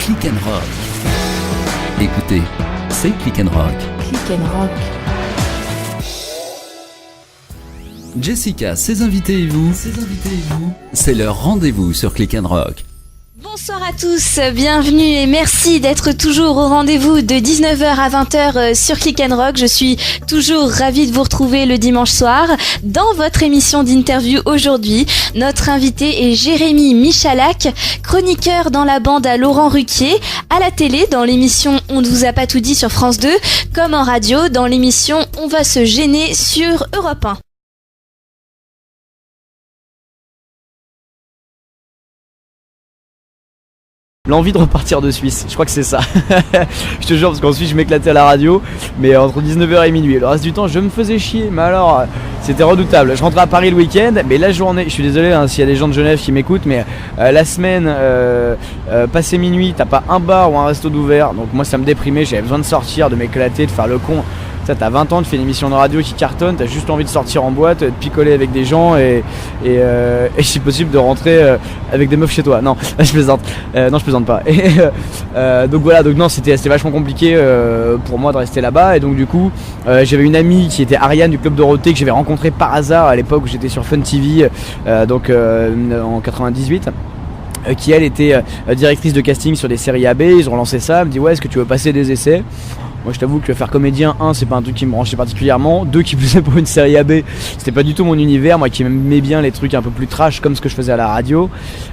Click and Rock. Écoutez, c'est Click and Rock. Click and Rock. Jessica, ses invités et vous, c'est leur rendez-vous sur Click and Rock. Bonsoir à tous, bienvenue et merci d'être toujours au rendez-vous de 19h à 20h sur Click and Rock. Je suis toujours ravie de vous retrouver le dimanche soir dans votre émission d'interview aujourd'hui. Notre invité est Jérémy Michalak, chroniqueur dans la bande à Laurent Ruquier, à la télé dans l'émission On ne vous a pas tout dit sur France 2, comme en radio dans l'émission On va se gêner sur Europe 1. L'envie de repartir de Suisse, je crois que c'est ça. Je te jure, parce qu'en Suisse je m'éclatais à la radio, mais entre 19h et minuit. Le reste du temps je me faisais chier, mais alors c'était redoutable. Je rentrais à Paris le week-end, mais la journée, je suis désolé s'il y a des gens de Genève qui m'écoutent, mais la semaine, passé minuit, t'as pas un bar ou un resto d'ouvert. Donc moi ça me déprimait, j'avais besoin de sortir, de m'éclater, de faire le con. T'as 20 ans, tu fais une émission de radio qui cartonne, t'as juste envie de sortir en boîte, de picoler avec des gens et si possible de rentrer avec des meufs chez toi. Non, je plaisante. Non, je plaisante pas. Donc voilà, donc non, c'était vachement compliqué pour moi de rester là-bas. Et donc du coup, j'avais une amie qui était Ariane du Club Dorothée que j'avais rencontrée par hasard à l'époque où j'étais sur Fun TV, en 98. Qui elle était directrice de casting sur des séries AB. Ils ont relancé ça, elle me dit ouais, est-ce que tu veux passer des essais? Moi je t'avoue que faire comédien, c'est pas un truc qui me branchait particulièrement. Qui plus est, pour une série AB, c'était pas du tout mon univers. Moi qui aimais bien les trucs un peu plus trash comme ce que je faisais à la radio.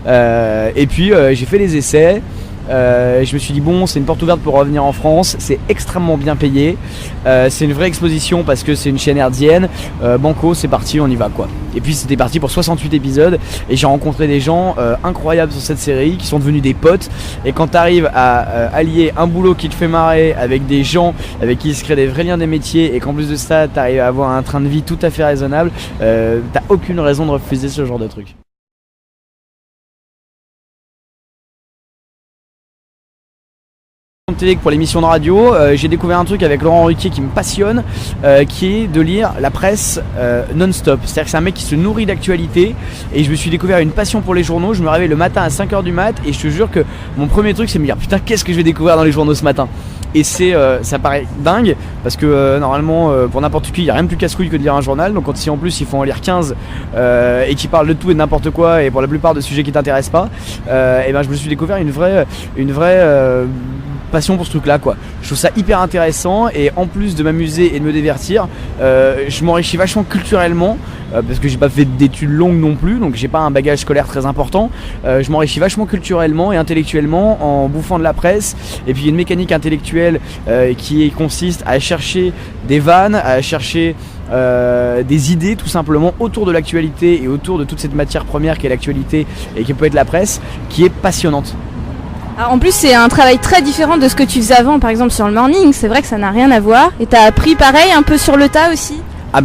Et puis j'ai fait les essais. Je me suis dit bon, c'est une porte ouverte pour revenir en France, c'est extrêmement bien payé, c'est une vraie exposition parce que c'est une chaîne hertzienne, banco, c'est parti, on y va quoi. Et puis c'était parti pour 68 épisodes et j'ai rencontré des gens incroyables sur cette série qui sont devenus des potes. Et quand t'arrives à allier un boulot qui te fait marrer avec des gens avec qui il se crée des vrais liens des métiers et qu'en plus de ça t'arrives à avoir un train de vie tout à fait raisonnable, t'as aucune raison de refuser ce genre de truc. Télé pour l'émission de radio, j'ai découvert un truc avec Laurent Ruquier qui me passionne, qui est de lire la presse non-stop. C'est-à-dire que c'est un mec qui se nourrit d'actualité et je me suis découvert une passion pour les journaux. Je me réveille le matin à 5h du mat et je te jure que mon premier truc c'est de me dire putain, qu'est-ce que je vais découvrir dans les journaux ce matin. Et ça paraît dingue parce que normalement pour n'importe qui il n'y a rien de plus casse-couille que de lire un journal. Donc si en plus il faut en lire 15 et qui parlent de tout et de n'importe quoi et pour la plupart de sujets qui t'intéressent pas, et ben je me suis découvert une vraie passion pour ce truc là quoi. Je trouve ça hyper intéressant et en plus de m'amuser et de me divertir, je m'enrichis vachement culturellement parce que j'ai pas fait d'études longues non plus, donc j'ai pas un bagage scolaire très important. Je m'enrichis vachement culturellement et intellectuellement en bouffant de la presse. Et puis il y a une mécanique intellectuelle qui consiste à chercher des vannes, à chercher des idées tout simplement autour de l'actualité et autour de toute cette matière première qui est l'actualité et qui peut être la presse, qui est passionnante. Alors en plus c'est un travail très différent de ce que tu faisais avant, par exemple sur le morning, c'est vrai que ça n'a rien à voir. Et t'as appris pareil un peu sur le tas aussi? Ah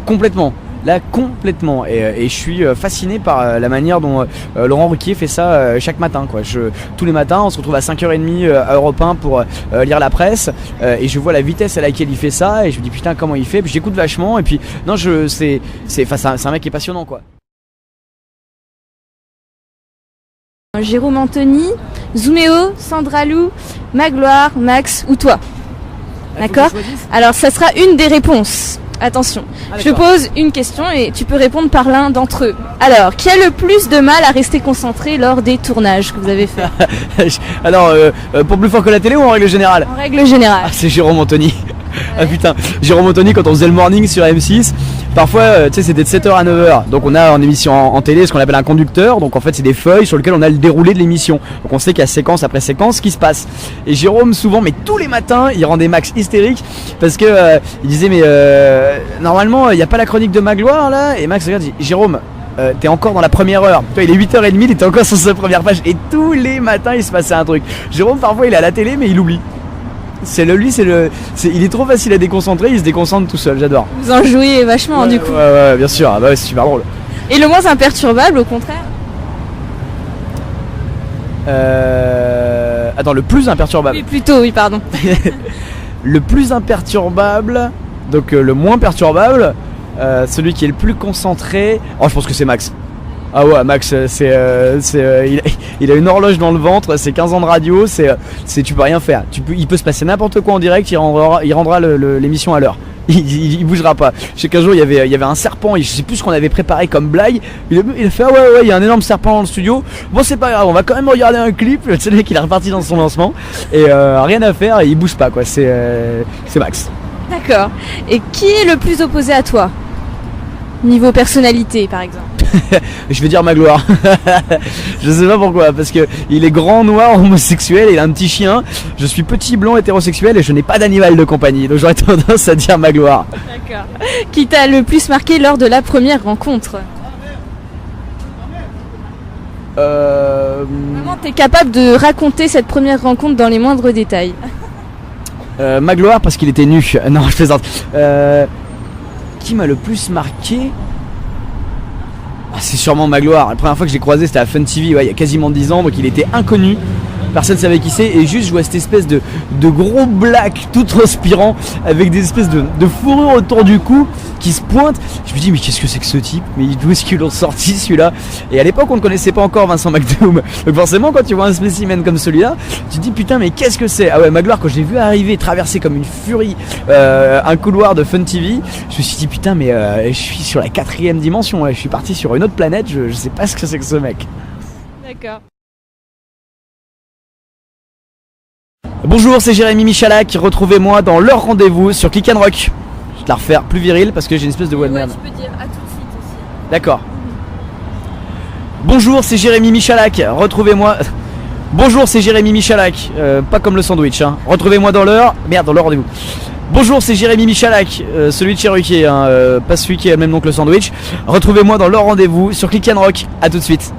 Complètement. Là complètement et je suis fasciné par la manière dont Laurent Ruquier fait ça chaque matin quoi. Tous les matins on se retrouve à 5h30 à Europe 1 pour lire la presse et je vois la vitesse à laquelle il fait ça et je me dis putain comment il fait, puis j'écoute vachement et puis non c'est un mec qui est passionnant quoi. Jérôme Anthony, Zooméo, Sandra Lou, Magloire, Max ou toi. D'accord? Alors ça sera une des réponses. Attention, je te pose une question et tu peux répondre par l'un d'entre eux. Alors, qui a le plus de mal à rester concentré lors des tournages que vous avez fait? Alors, pour plus fort que la télé ou en règle générale? En règle générale. C'est Jérôme Anthony. Ouais. Ah putain, Jérôme Anthony quand on faisait le morning sur M6, parfois tu sais c'était de 7h à 9h. Donc on a en émission en télé ce qu'on appelle un conducteur. Donc en fait c'est des feuilles sur lesquelles on a le déroulé de l'émission. Donc on sait qu'il y a séquence après séquence qui se passe. Et Jérôme souvent, mais tous les matins, il rendait Max hystérique parce que il disait mais normalement il n'y a pas la chronique de Magloire là. Et Max regarde dit Jérôme, t'es encore dans la première heure. Toi il est 8h30, il était encore sur sa première page. Et tous les matins il se passait un truc. Jérôme parfois il est à la télé mais il oublie. Il est trop facile à déconcentrer, il se déconcentre tout seul, j'adore. Vous en jouez vachement du coup. Ouais, bien sûr, c'est super drôle. Et le moins imperturbable au contraire? Attends, le plus imperturbable. Oui, plutôt, oui, pardon. Le plus imperturbable, donc le moins perturbable, celui qui est le plus concentré. Oh, je pense que c'est Max. Ah ouais, Max, il a une horloge dans le ventre, c'est 15 ans de radio, tu peux rien faire. Il peut se passer n'importe quoi en direct, il rendra l'émission à l'heure. Il bougera pas. Je sais qu'un jour il y avait un serpent, et je sais plus ce qu'on avait préparé comme blague. Il a fait ah ouais, il y a un énorme serpent dans le studio. Bon, c'est pas grave, on va quand même regarder un clip. Tu sais, le mec il est reparti dans son lancement et rien à faire, il bouge pas quoi. C'est Max. D'accord. Et qui est le plus opposé à toi? Niveau personnalité, par exemple. Je vais dire Magloire. Je sais pas pourquoi, parce que il est grand, noir, homosexuel, il a un petit chien. Je suis petit, blond, hétérosexuel et je n'ai pas d'animal de compagnie. Donc j'aurais tendance à dire Magloire. D'accord. Qui t'a le plus marqué lors de la première rencontre? Vraiment, t'es capable de raconter cette première rencontre dans les moindres détails. Magloire parce qu'il était nu. Non, je plaisante. Qui m'a le plus marqué? C'est sûrement Magloire. La première fois que j'ai croisé c'était à Fun TV, il y a quasiment 10 ans, donc il était inconnu. Personne ne savait qui c'est et juste je vois cette espèce de gros black tout transpirant avec des espèces de fourrure autour du cou qui se pointe. Je me dis mais qu'est-ce que c'est que ce type? Mais d'où est-ce qu'ils l'ont sorti celui-là? Et à l'époque on ne connaissait pas encore Vincent McDoom. Donc forcément quand tu vois un spécimen comme celui-là, tu te dis putain mais qu'est-ce que c'est? Ah ouais, Magloire, quand je l'ai vu arriver, traverser comme une furie un couloir de Fun TV, je me suis dit putain mais je suis sur la 4ème dimension, je suis parti sur une autre planète, je sais pas ce que c'est que ce mec. D'accord. Bonjour, c'est Jérémy Michalak, retrouvez-moi dans leur rendez-vous sur Click and Rock. Je vais la refaire plus viril parce que j'ai une espèce de one-man. Tu peux dire à tout de suite aussi. D'accord. Bonjour, c'est Jérémy Michalak, retrouvez-moi. Bonjour, c'est Jérémy Michalak, pas comme le sandwich, hein. Retrouvez-moi dans l'heure. Merde, dans leur rendez-vous. Bonjour, c'est Jérémy Michalak, celui de Cherokee, hein, pas celui qui a le même nom que le sandwich. Retrouvez-moi dans leur rendez-vous sur Click and Rock. À tout de suite.